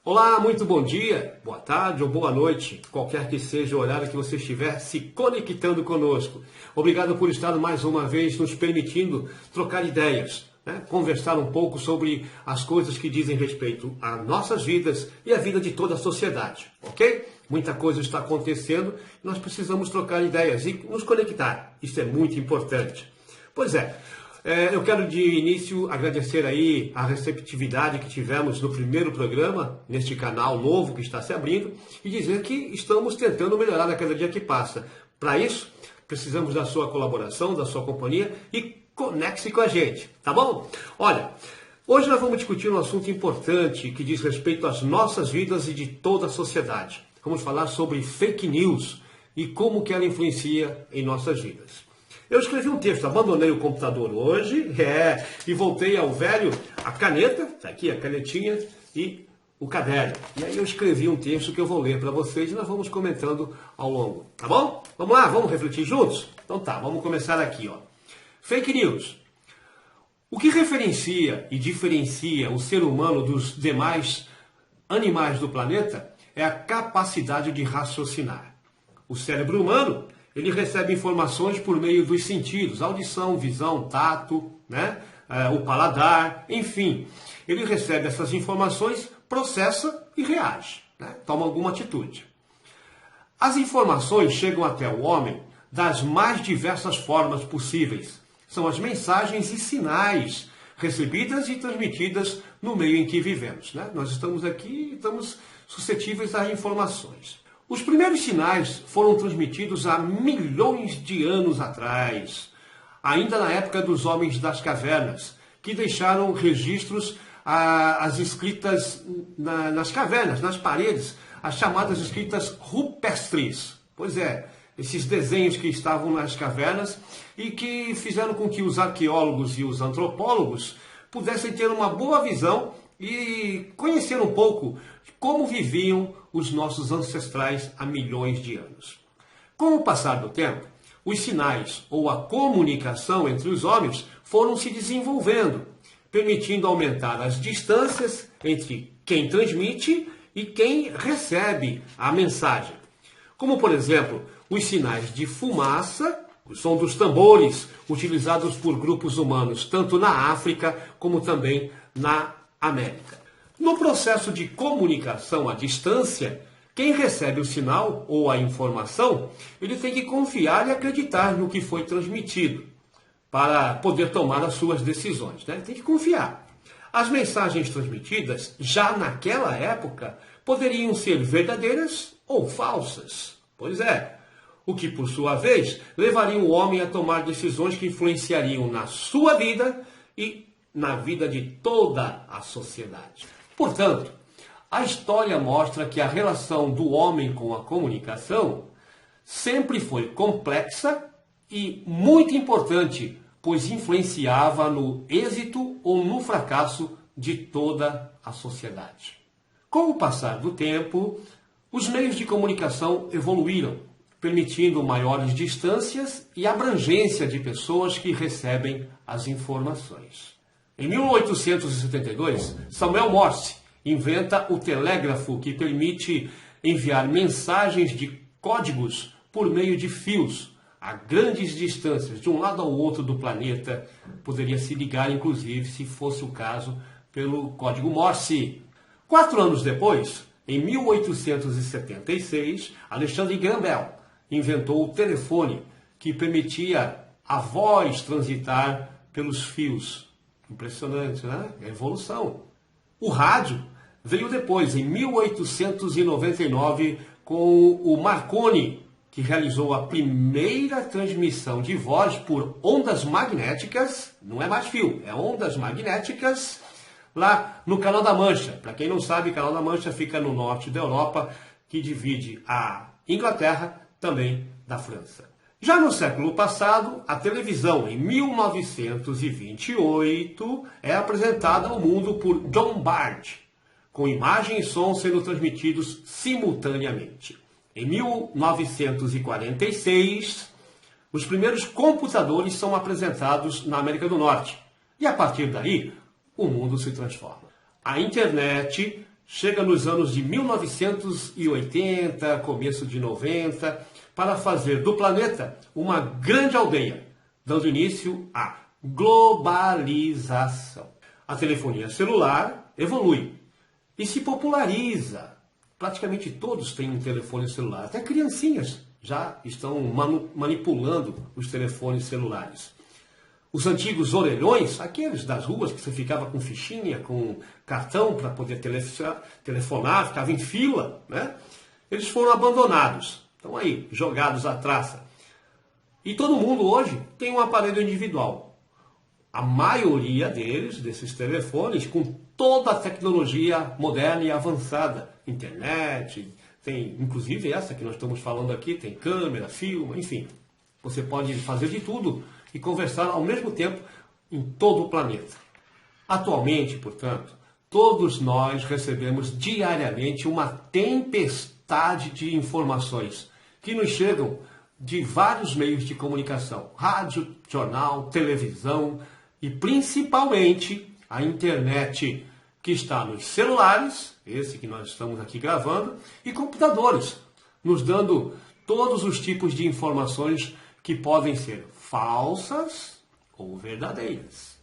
Olá, muito bom dia, boa tarde ou boa noite, qualquer que seja o horário que você estiver se conectando conosco. Obrigado por estar mais uma vez nos permitindo trocar ideias, conversar um pouco sobre as coisas que dizem respeito às nossas vidas e à vida de toda a sociedade, ok? Muita coisa está acontecendo e nós precisamos trocar ideias e nos conectar. Isso é muito importante. Pois é. Eu quero de início agradecer aí a receptividade que tivemos no primeiro programa, neste canal novo que está se abrindo, e dizer que estamos tentando melhorar a cada dia que passa. Para isso, precisamos da sua colaboração, da sua companhia e conecte-se com a gente, tá bom? Olha, hoje nós vamos discutir um assunto importante que diz respeito às nossas vidas e de toda a sociedade. Vamos falar sobre fake news e como que ela influencia em nossas vidas. Eu escrevi um texto, abandonei o computador hoje, e voltei ao velho, a caneta, tá aqui a canetinha e o caderno. E aí eu escrevi um texto que eu vou ler para vocês e nós vamos comentando ao longo, tá bom? Vamos lá, vamos refletir juntos? Então tá, vamos começar aqui, ó. Fake news. O que referencia e diferencia o ser humano dos demais animais do planeta é a capacidade de raciocinar. O cérebro humano, ele recebe informações por meio dos sentidos, audição, visão, tato, o paladar, enfim. Ele recebe essas informações, processa e reage, toma alguma atitude. As informações chegam até o homem das mais diversas formas possíveis. São as mensagens e sinais recebidas e transmitidas no meio em que vivemos. Nós estamos aqui e estamos suscetíveis a informações. Os primeiros sinais foram transmitidos há milhões de anos atrás, ainda na época dos homens das cavernas, que deixaram registros as escritas nas cavernas, nas paredes, as chamadas escritas rupestres. Pois é, esses desenhos que estavam nas cavernas e que fizeram com que os arqueólogos e os antropólogos pudessem ter uma boa visão e conhecer um pouco como viviam os nossos ancestrais há milhões de anos. Com o passar do tempo, os sinais ou a comunicação entre os homens foram se desenvolvendo, permitindo aumentar as distâncias entre quem transmite e quem recebe a mensagem. Como, por exemplo, os sinais de fumaça, o som dos tambores utilizados por grupos humanos tanto na África como também na América. No processo de comunicação à distância, quem recebe o sinal ou a informação, ele tem que confiar e acreditar no que foi transmitido para poder tomar as suas decisões. Tem que confiar. As mensagens transmitidas, já naquela época, poderiam ser verdadeiras ou falsas. Pois é, o que, por sua vez, levaria o homem a tomar decisões que influenciariam na sua vida e na vida de toda a sociedade. Portanto, a história mostra que a relação do homem com a comunicação sempre foi complexa e muito importante, pois influenciava no êxito ou no fracasso de toda a sociedade. Com o passar do tempo, os meios de comunicação evoluíram, permitindo maiores distâncias e abrangência de pessoas que recebem as informações. Em 1872, Samuel Morse inventa o telégrafo, que permite enviar mensagens de códigos por meio de fios a grandes distâncias, de um lado ao outro do planeta. Poderia se ligar, inclusive, se fosse o caso, pelo código Morse. 4 anos depois, em 1876, Alexandre Graham Bell inventou o telefone, que permitia a voz transitar pelos fios. Impressionante, né? É evolução. O rádio veio depois, em 1899, com o Marconi, que realizou a primeira transmissão de voz por ondas magnéticas, não é mais fio, é ondas magnéticas, lá no Canal da Mancha. Para quem não sabe, o Canal da Mancha fica no norte da Europa, que divide a Inglaterra também da França. Já no século passado, a televisão, em 1928, é apresentada ao mundo por John Bard, com imagem e som sendo transmitidos simultaneamente. Em 1946, os primeiros computadores são apresentados na América do Norte. E a partir daí, o mundo se transforma. A internet chega nos anos de 1980, começo de 90, para fazer do planeta uma grande aldeia, dando início à globalização. A telefonia celular evolui e se populariza. Praticamente todos têm um telefone celular, até criancinhas já estão manipulando os telefones celulares. Os antigos orelhões, aqueles das ruas que você ficava com fichinha, com cartão para poder telefonar, ficava em fila, né? Eles foram abandonados, estão aí, jogados à traça. E todo mundo hoje tem um aparelho individual. A maioria deles, desses telefones, com toda a tecnologia moderna e avançada. Internet, tem inclusive essa que nós estamos falando aqui, tem câmera, filma, enfim. Você pode fazer de tudo e conversar ao mesmo tempo em todo o planeta. Atualmente, portanto, todos nós recebemos diariamente uma tempestade de informações que nos chegam de vários meios de comunicação, rádio, jornal, televisão e principalmente a internet, que está nos celulares, esse que nós estamos aqui gravando, e computadores, nos dando todos os tipos de informações que podem ser falsas ou verdadeiras.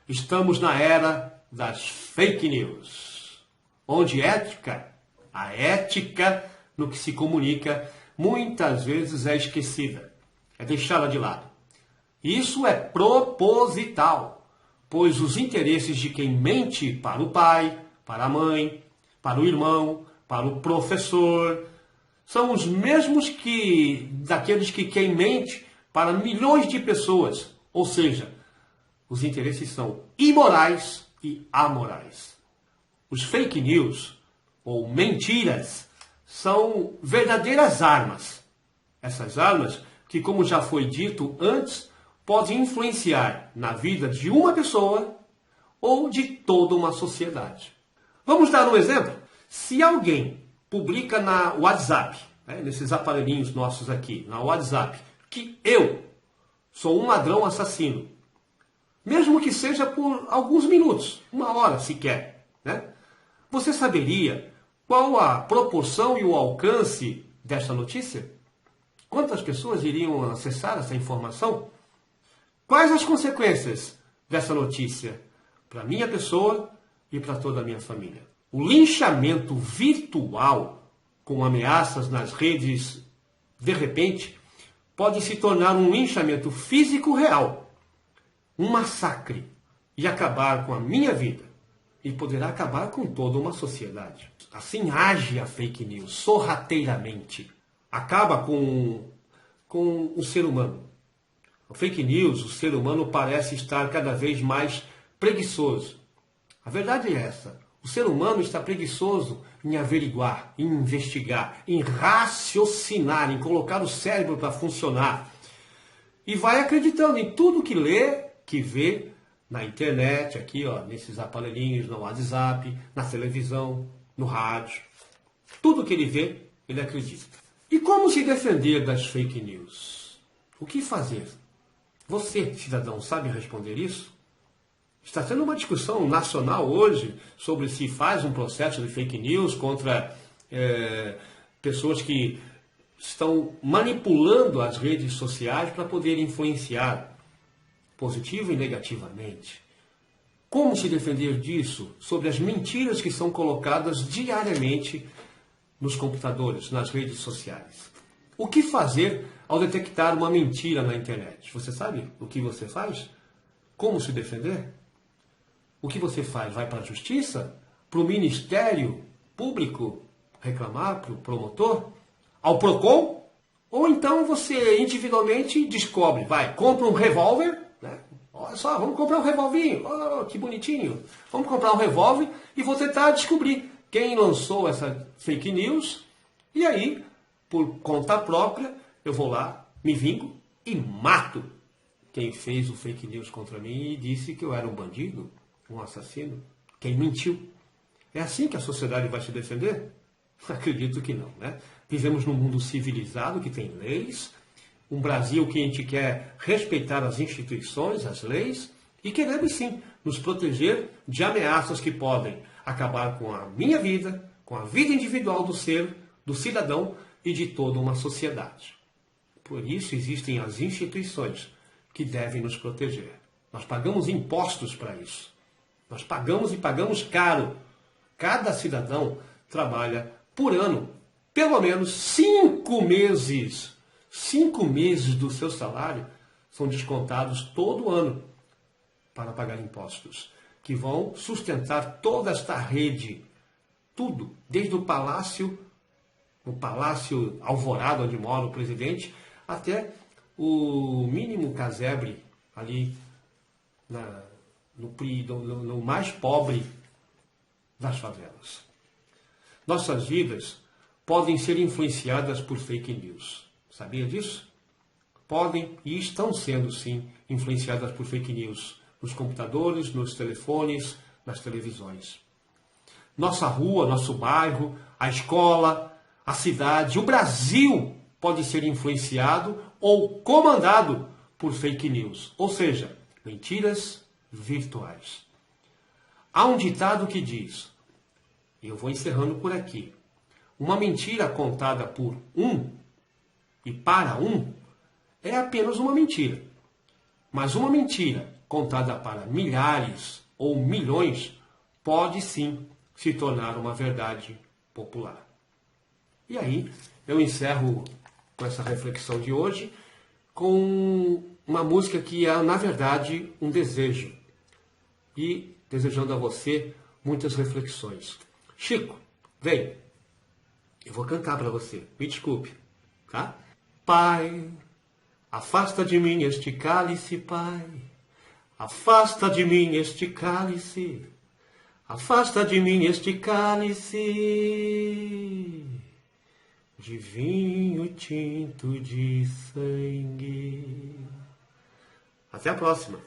Estamos na era das fake news, onde a ética no que se comunica, muitas vezes é esquecida, é deixada de lado. Isso é proposital, pois os interesses de quem mente para o pai, para a mãe, para o irmão, para o professor, são os mesmos que daqueles que quem mente para milhões de pessoas. Ou seja, os interesses são imorais e amorais. Os fake news, ou mentiras, são verdadeiras armas. Essas armas que, como já foi dito antes, podem influenciar na vida de uma pessoa ou de toda uma sociedade. Vamos dar um exemplo? Se alguém publica na WhatsApp, nesses aparelhinhos nossos aqui, na WhatsApp, que eu sou um ladrão assassino, mesmo que seja por alguns minutos, uma hora sequer, né? Você saberia qual a proporção e o alcance desta notícia? Quantas pessoas iriam acessar essa informação? Quais as consequências dessa notícia para a minha pessoa e para toda a minha família? O linchamento virtual, com ameaças nas redes, de repente, pode se tornar um linchamento físico real, um massacre, e acabar com a minha vida, e poderá acabar com toda uma sociedade. Assim age a fake news, sorrateiramente. Acaba com o ser humano. A fake news, o ser humano parece estar cada vez mais preguiçoso. A verdade é essa. O ser humano está preguiçoso em averiguar, em investigar, em raciocinar, em colocar o cérebro para funcionar. E vai acreditando em tudo que lê, que vê na internet, aqui, ó, nesses aparelhinhos, no WhatsApp, na televisão, no rádio. Tudo que ele vê, ele acredita. E como se defender das fake news? O que fazer? Você, cidadão, sabe responder isso? Está tendo uma discussão nacional hoje sobre se faz um processo de fake news contra pessoas que estão manipulando as redes sociais para poder influenciar positivo e negativamente. Como se defender disso sobre as mentiras que são colocadas diariamente nos computadores, nas redes sociais? O que fazer ao detectar uma mentira na internet? Você sabe o que você faz? Como se defender? O que você faz? Vai para a justiça? Para o Ministério Público reclamar? Para o promotor? Ao PROCON? Ou então você individualmente descobre, compra um revólver, né? Olha só, vamos comprar um revolvinho, oh, que bonitinho. Vamos comprar um revólver e vou tentar descobrir quem lançou essa fake news. E aí, por conta própria, eu vou lá, me vingo e mato quem fez o fake news contra mim e disse que eu era um bandido, um assassino, quem mentiu. É assim que a sociedade vai se defender? Acredito que não, né? Vivemos num mundo civilizado que tem leis, um Brasil que a gente quer respeitar as instituições, as leis, e queremos sim nos proteger de ameaças que podem acabar com a minha vida, com a vida individual do ser, do cidadão e de toda uma sociedade. Por isso existem as instituições que devem nos proteger. Nós pagamos impostos para isso. Nós pagamos e pagamos caro. Cada cidadão trabalha por ano, pelo menos 5 meses. 5 meses do seu salário são descontados todo ano para pagar impostos, que vão sustentar toda esta rede. Tudo, desde o Palácio Alvorada, onde mora o presidente, até o mínimo casebre ali no mais pobre das favelas. Nossas vidas podem ser influenciadas por fake news. Sabia disso? Podem e estão sendo, sim, influenciadas por fake news nos computadores, nos telefones, nas televisões. Nossa rua, nosso bairro, a escola, a cidade, o Brasil pode ser influenciado ou comandado por fake news, ou seja, mentiras virtuais. Há um ditado que diz, e eu vou encerrando por aqui, uma mentira contada por um e para um é apenas uma mentira. Mas uma mentira contada para milhares ou milhões pode sim se tornar uma verdade popular. E aí eu encerro com essa reflexão de hoje com uma música que é, na verdade, um desejo. E desejando a você muitas reflexões. Chico, vem. Eu vou cantar para você. Me desculpe, tá? Pai, afasta de mim este cálice, Pai. Afasta de mim este cálice. Afasta de mim este cálice de vinho tinto de sangue. Até a próxima.